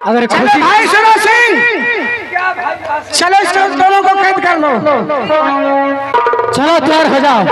अगर खुशी भाई सुनो सिंह, चलो इस दोनों को कैद कर लो। चलो तैयार हो जाओ।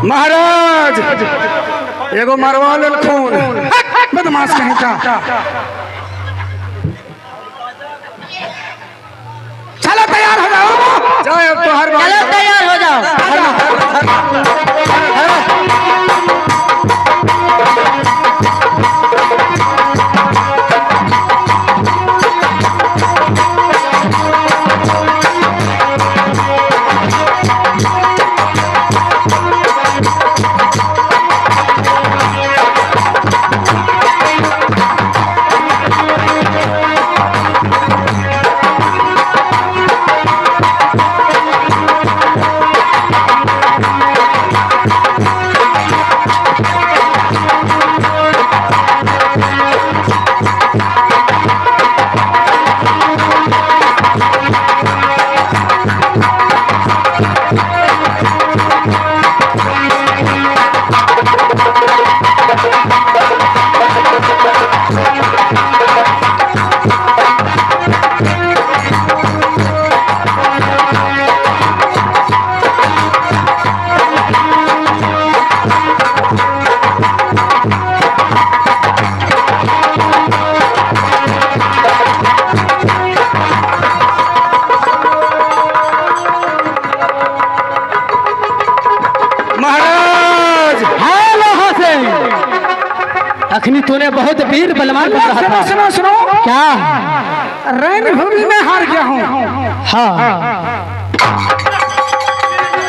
महाराज एगो मरवा लेल खून, बदमाश कहीं का। चलो तैयार हो जाओ। जाओ अब तो हर चलो तैयार हो जाओ। अखनी तूने बहुत वीर बलवान बन रहा था। सुनो सुनो क्या? रणभूमि में हार गया हूँ। हाँ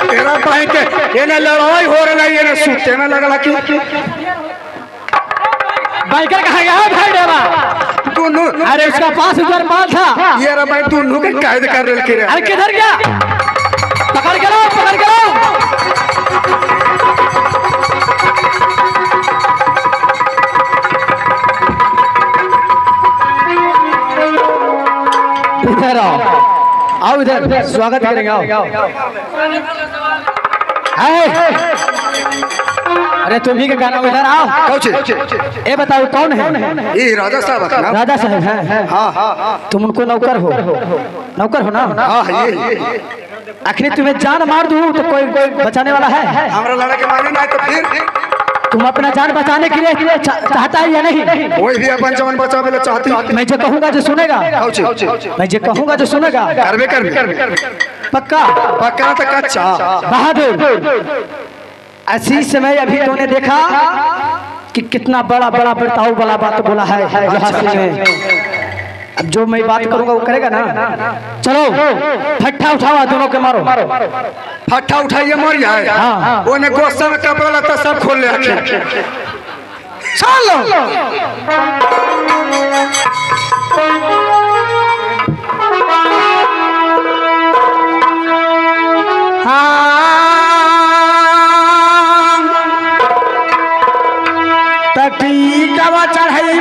तेरा भाई के ये न लड़ाई हो रहा है, ये न सूते न लगला कि बाइकर कहाँ गया है भाई डेवा? तू अरे उसका पास उधर माल था। ये रे भाई तू नु के कैद कर रेल के रे। अरे किधर गया? पकड़ के लो, पकड़ के लो। इधर आओ इधर स्वागत करेंगे। आओ। अरे तुम ही का गाना, इधर आओ। कौचे ये बताओ कौन है? ये राजा साहब है ना? राजा साहब हैं। हाँ हाँ तुम उनको नौकर हो? नौकर हो ना? हाँ ये आखिर तुम्हें जान मार दूं तो कोई बचाने वाला है? हमारा लड़ा के माने ना तो फिर तुम अपना जान बचाने के लिए चाहता है या नहीं? कोई भी अपन जवान बचावे ला चाहती। मैं जो कहूँगा जो सुनेगा? मैं जो कहूँगा जो सुनेगा? करबे कर पक्का? पक्का तो कच्चा। बहादुर ऐसी समय अभी तूने देखा कि कितना बड़ा बड़ा बर्ताव वाला बात बोला है हासिल में। अब जो मैं बात करूंगा वो करेगा ना? चलो फट्टा उठाओ, दोनों के मारो। फट्टा उठाइए मर जाए। हाँ। वो ने गोस्ता में कपड़ा लता सब खोल ले रखे। चलो तटी कवा चढ़ाई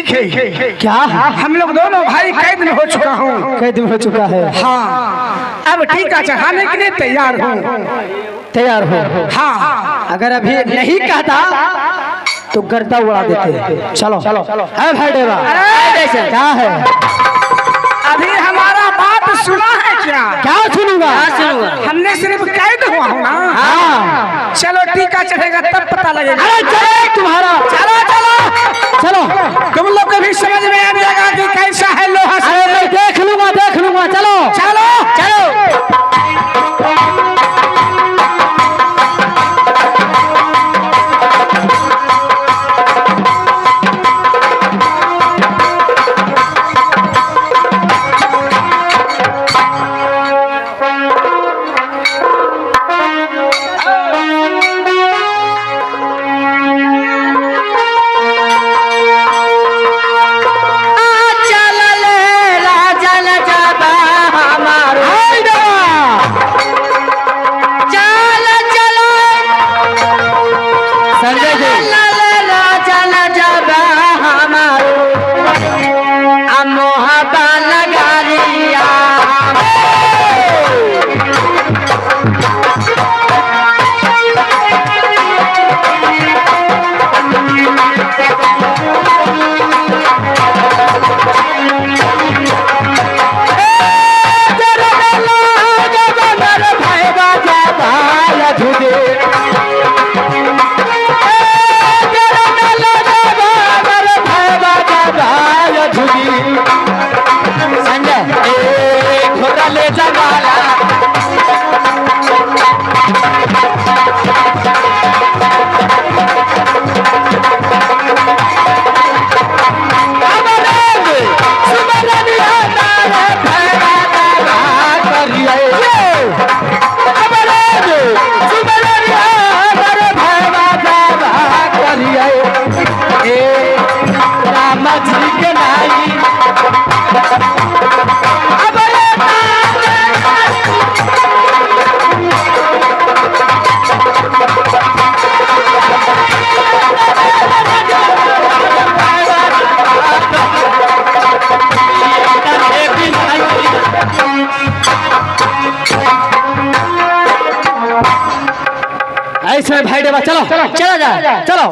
ठीक है। क्या? हम लोग दोनों भाई कैद में हो चुका हूँ। कैद में हो चुका है? हाँ, अब टीका चढ़ाने के लिए तैयार हूँ। तैयार हो? हाँ, अगर अभी नहीं कहता तो गर्दा उड़ा देते। चलो चलो है भाई देवा। क्या है? अभी हमारा बात सुना है क्या? क्या सुनूंगा? हमने सिर्फ कैद हुआ हूँ ना। हाँ, चलो टीका चढ़ेगा तब पता लगेगा। अरे चलो तुम्हारा। चलो चलो चलो तुम लोग को भी समझ में आ जाएगा कि कैसा है लोहा। अरे मैं देख लूंगा। चलो चलो चलो। ऐसे भाई देवा। चलो चला जा। चलो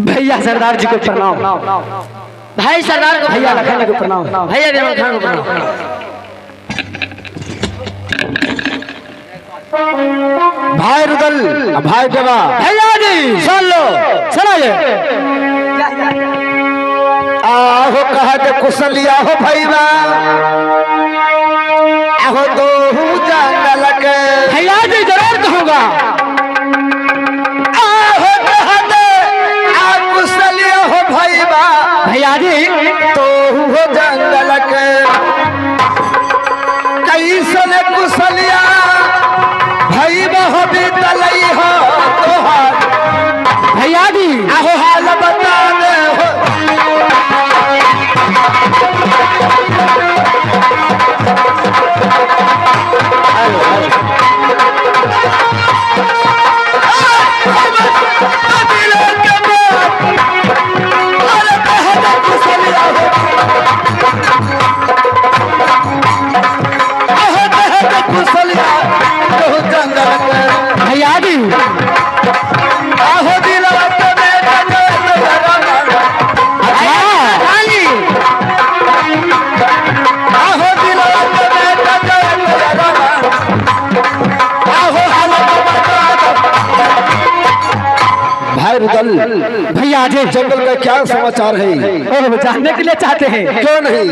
भैया सरदार जी को प्रणाम। भाई सरदार को भैया लखन को प्रणाम। भैया विमल खान को प्रणाम। भाई रुदल, भाई देवा, भैया जी सुन लो। सुनो ये आहो कह दे कुशलिया हो भैया, आहो तो जंगल के। भैया जी जरूर कहूँगा। आहो कह दे आ कुशलिया हो भैया, भैया जी तो हो जंगल के। कैसन कुशलिया भैया हो बीतलई हो तोहार। भैया जी आहो हाल बता दे हो। भैया जी आहो दिलवा के बेटा हाँ जी आहो दिलवा के बेटा आहो भाई रुदल, भैया जी जंगल का क्या समाचार है? ओह, जानने के लिए चाहते हैं? क्यों नहीं?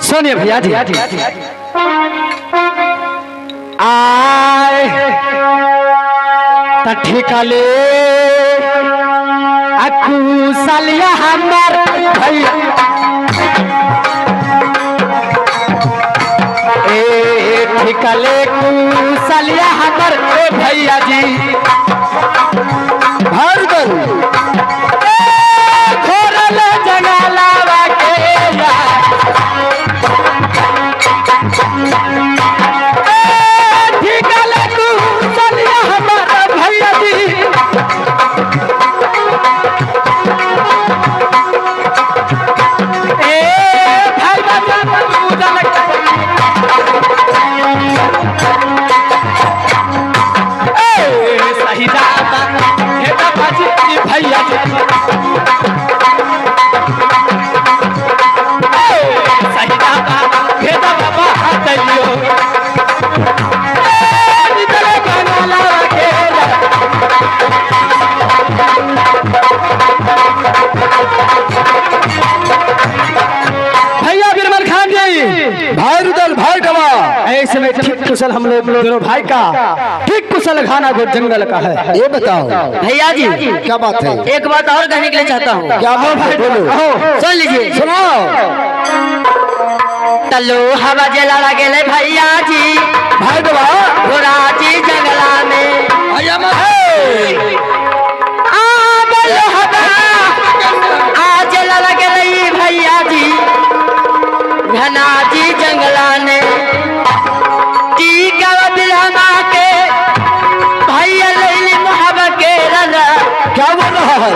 सुनिए भैया जी आए ठेका ले अकुशलिया हमार भैया। अधिकले कुशलिया हमर ए भैया जी भारगल घोरल जंगलावा के अधिकले कुशलिया हमर भैया जी भैया सहिता भेदा बाबा हटियो भैया बिरबल खान जी भाई रुदल भाई गवा ऐसे में ठीक कुशल हम लोग दोनों भाई का ठीक कुशल खाना जो जंगल का है। ये बताओ भैया जी क्या बात है? एक बात और कहने के लिए चाहता हूँ। क्या बात है? बोलो। सुन लीजिए। सुनाओ। तलो हवा जला लगे भैया जी भाई गवा घोड़ा जी जंगला में आया आज लगे भैया जी घना जी जंगला ने टीका बिलहमा के भैया लैली मुहब्बा के रला क्या बोल रहा है?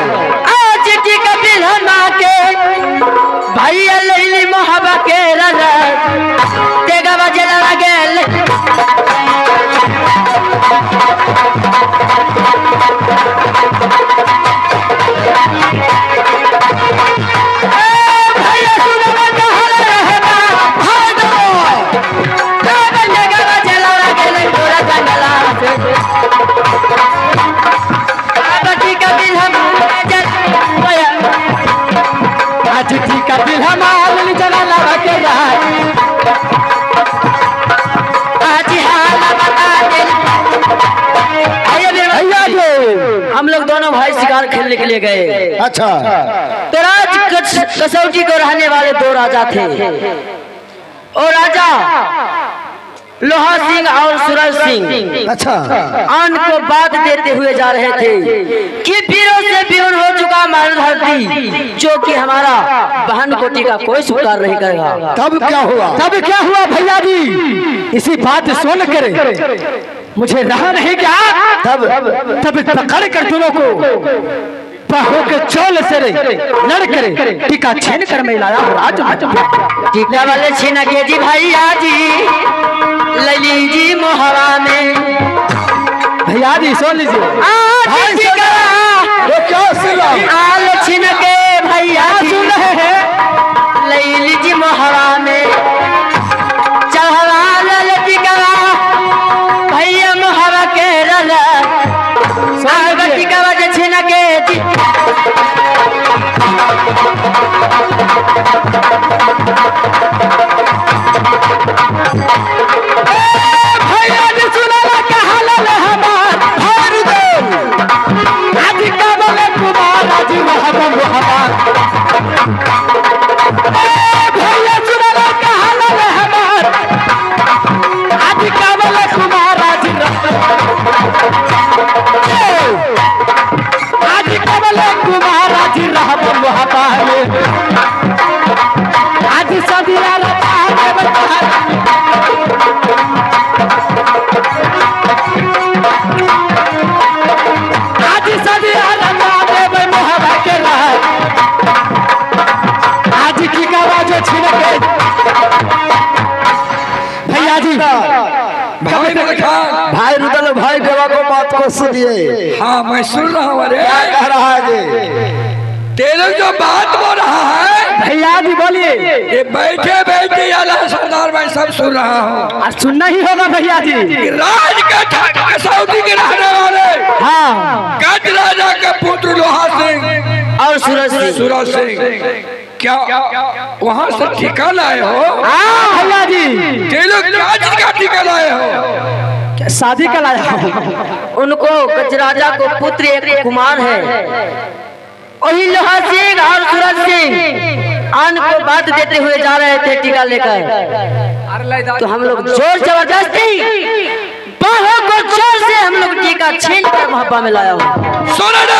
आज टीका बिलहमा के भैया लैली मुहब्बा के रला तेगा बजला लगे हम लोग दोनों भाई शिकार खेलने के लिए गए। अच्छा। तो राज कसौटी को रहने वाले दो राजा थे। और राजा लोहा सिंह और सूरज सिंह अच्छा। आन को बात देते हुए जा रहे थे कि वीरों से वीर हो चुका मार धरती, जो कि हमारा बहन कोटी का कोई स्वीकार नहीं करेगा। तब क्या हुआ? तब क्या हुआ भैया जी? इसी बात सुन कर मुझे रहा नहीं क्या? तब पकड़ कर दोनों को बाहों के चोल से लड़ कर टीका छीन कर मैं लाया हूँ आज। टीका वाले छीन के जी भैया जी लली जी मोहवा में। भैया जी सुन लीजिए। आल छीन के भैया सुन रहे हैं लली जी मोहवा में चढ़वा ललती कवा भैया मोहवा के रला आगती कवा जे छीन के जी भैया जी सुनाला कहा लले हमार भर दो आज का बोले कुमार आज मोहब्बत भैया सुनाला कहा लले हमार आज का बोले कुमार आज का बोले कुमार आज रहब मोहब्बत आज सदिया रता है बहार आज सदिया रता देव मोहब्बत के राह आज की आवाज छीन के भैया जी भाई रुदल भाई देवा को बात को सुनिए। हाँ मैं सुन रहा हूँ। अरे क्या कह रहा है जी? तेरे जो बात बोल रहा है भैया जी बोलिए। ये बैठे बैठे आला सरदार मैं सब सुन रहा हूँ। आज सुनना ही होगा भैया जी। राज के सऊदी के रहने वाले हाँ गज राजा के पुत्र लोहा सिंह और सूरज सिंह क्या वहाँ से टीका लाए हो? हाँ भैया जी ये लोग क्या चीज का टीका लाए हो? शादी का लाया हूँ। उनको गजराजा को पुत्र एक कुमार है वही लोहा सिंह और सूरज सिंह आन को बात देते हुए जा रहे थे टीका लेकर, तो हम लोग जोर जबरदस्ती बाहों को जोर से हम लोग टीका छीन कर मोहब्बा में लाया हूँ। सुनो ना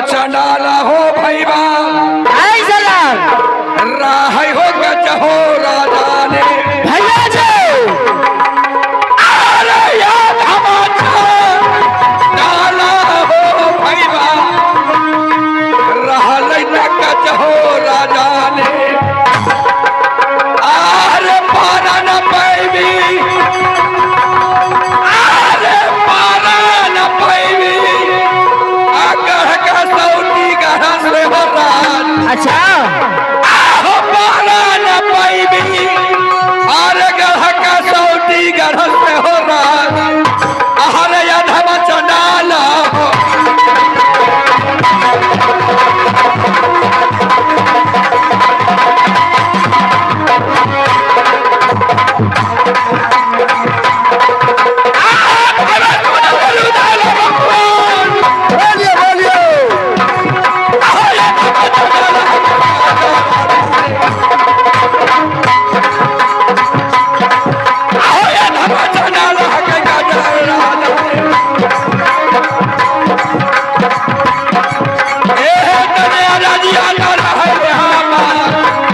चंडाला हो भैया राह हो गज हो राजा ने भैया जी डाला हो भैया राह गज हो राजा ने आरे पारा न पैवी आरे पारा न पैवी आगढ़ का सऊदी गढ़ से हो राज अच्छा पारा न पैवी आरे गढ़ का सऊदी गढ़ से हो राज आरे यादव चंडाला हो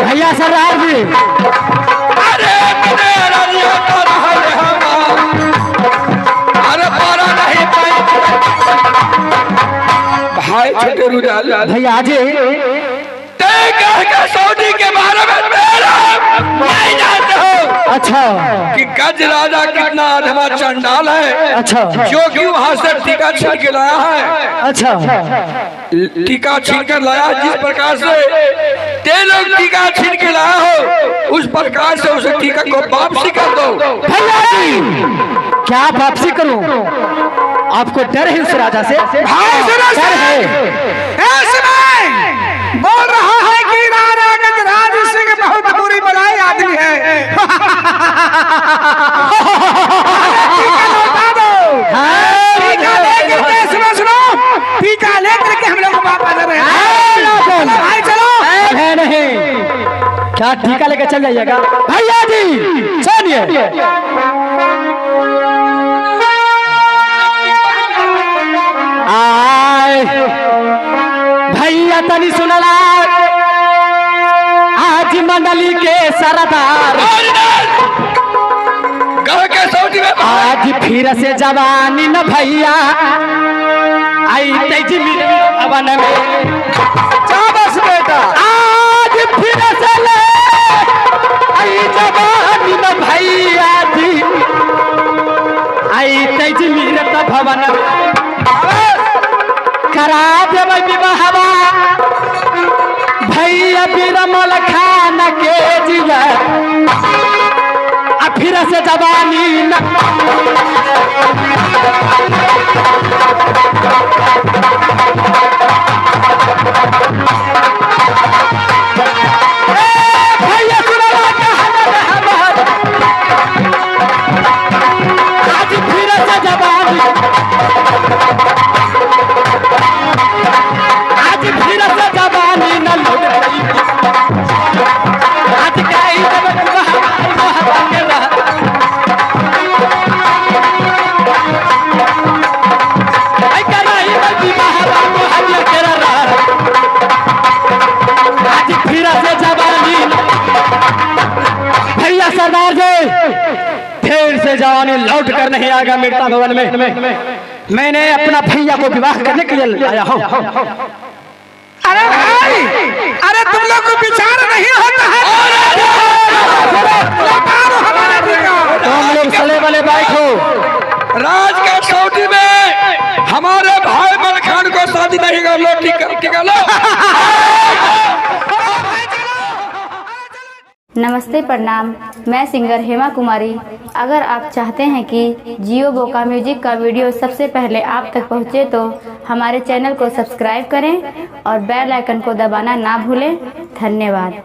भैया सरदार जी अरे अरे पारा नहीं भाई छोटे रुझान भैया जी सऊदी के बारे में मेरा नहीं जानते हो अच्छा कि गज राजा कितना अधमा चंडाल है, अच्छा जो कि वहां से टीका छीन के लाया है, अच्छा टीका छीन कर लाया जिस प्रकार से ते लोग टीका छीन के लाया हो उस प्रकार से उस टीका को वापसी कर दो। भैया जी क्या वापसी करूं? आपको डर है उस राजा से? डर है बोल रहा है कि राजा गजराज सिंह बहुत बुरी बलाई आदमी है। टीका लेकर के सुनो टीका लेकर के हम लोग वापस आ रहे हैं। चलो है नहीं क्या टीका लेकर चल जाइएगा? भैया जी सुनिए आए भैया तनी सुनला आज मंडली के सरदार के सऊदी में आज फिर से जवानी न भैया आई तेजी भवन में बस बेटा आज फिर से ले आई जवानी न भैया जी आई तेजी भवन करा देव विवाहवा भैया बिरमल खान के जिया फिर से जवानी न भैया सुनवा आज फिर से जवानी आज फिर से जवानी न लौट रही आज कई सरदार जी फिर से जवानी लौट कर नहीं आएगा मिर्ता भवन में। मैंने अपना भैया को विवाह करने के लिए आया हूँ। अरे भाई अरे तुम लोग को विचार नहीं होता है। तुम लोग सले वाले बैठो। राज के सऊदी में हमारे भाई मलखान को शादी नहीं कर लो टिका लो। नमस्ते प्रणाम, मैं सिंगर हेमा कुमारी। अगर आप चाहते हैं कि जियो बोका म्यूजिक का वीडियो सबसे पहले आप तक पहुंचे तो हमारे चैनल को सब्सक्राइब करें और बेल आइकन को दबाना ना भूलें। धन्यवाद।